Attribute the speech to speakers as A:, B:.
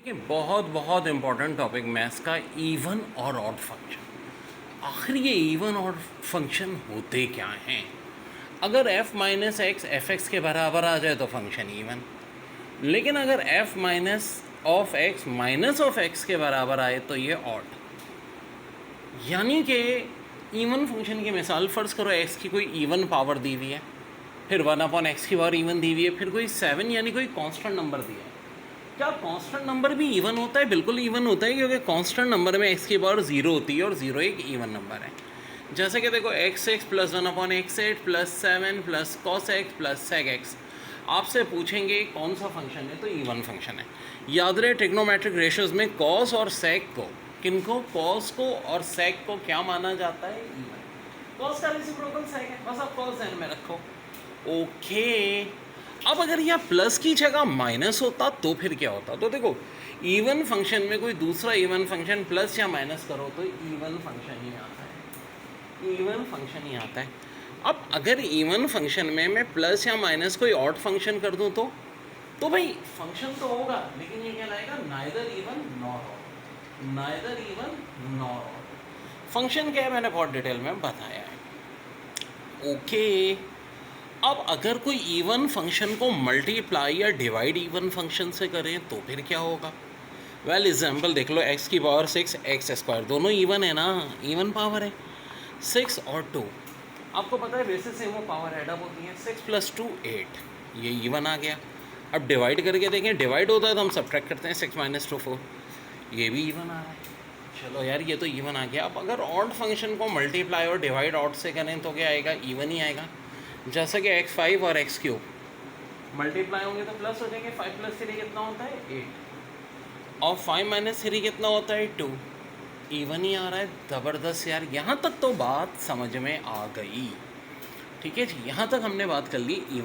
A: ये बहुत बहुत इम्पोर्टेंट टॉपिक मैथ्स का, इवन और ऑड फंक्शन। आखिर ये इवन और फंक्शन होते क्या हैं? अगर f minus x F x के बराबर आ जाए तो फंक्शन इवन, लेकिन अगर f minus of x minus of x के बराबर आए तो ये ऑड। यानी कि इवन फंक्शन की मिसाल फ़र्ज़ करो, x की कोई इवन पावर दी हुई है, फिर 1/x की पावर इवन दी हुई है, फिर कोई 7 यानी कोई कांस्टेंट नंबर दिया है। क्या कांस्टेंट नंबर भी इवन होता है? बिल्कुल इवन होता है, क्योंकि कांस्टेंट नंबर में x की पावर 0 होती है और 0 एक इवन नंबर है। जैसे कि देखो x6 plus 1/x8 plus 7 plus cos x plus sec x, आपसे पूछेंगे कौन सा फंक्शन है तो इवन फंक्शन है। याद रहे ट्रिग्नोमेट्रिक रेशियोज में कॉस और सेक को, किनको, कॉस को और सेक को क्या माना जाता है? इवन। कॉस का रेसिप्रोकल सेक है, बस आप कॉस ध्यान में रखो। ओके, अब अगर यह प्लस की जगह माइनस होता तो फिर क्या होता? तो देखो, इवन फंक्शन में कोई दूसरा इवन फंक्शन प्लस या माइनस करो तो इवन फंक्शन ही आता है, इवन फंक्शन ही आता है। अब अगर इवन फंक्शन में मैं प्लस या माइनस कोई ऑड फंक्शन कर दूं तो भाई फंक्शन तो होगा, लेकिन ये क्या लाएगा? Neither even nor odd, neither even nor odd. Function क्या है मैंने बहुत डिटेल में बताया है। ओके, अब अगर कोई इवन फंक्शन को मल्टीप्लाई या डिवाइड इवन फंक्शन से करें तो फिर क्या होगा? वेल एग्जाम्पल देख लो, x की पावर 6 एक्स स्क्वायर, दोनों इवन है ना, इवन पावर है। 6 और 2, आपको पता है बेसिस से वो पावर एडअप होती है। 6 प्लस 2 8, ये इवन आ गया। अब डिवाइड करके देखें, डिवाइड होता है तो हम सब्ट्रैक्ट करते हैं, 6 माइनस 2 4, ये भी इवन आ रहा है। चलो यार, ये तो इवन आ गया। अब अगर ऑड फंक्शन को मल्टीप्लाई और डिवाइड ऑड से करें तो क्या आएगा? इवन ही आएगा। जैसे कि x5 और x³ मल्टीप्लाई होंगे तो प्लस हो जाएंगे। 5 प्लस 3 कितना होता है? 8, और 5 माइनस 3 कितना होता है? 2। इवन ही आ रहा है। ज़बरदस्त यार, यहाँ तक तो बात समझ में आ गई। ठीक है जी, यहाँ तक हमने बात कर ली इवन।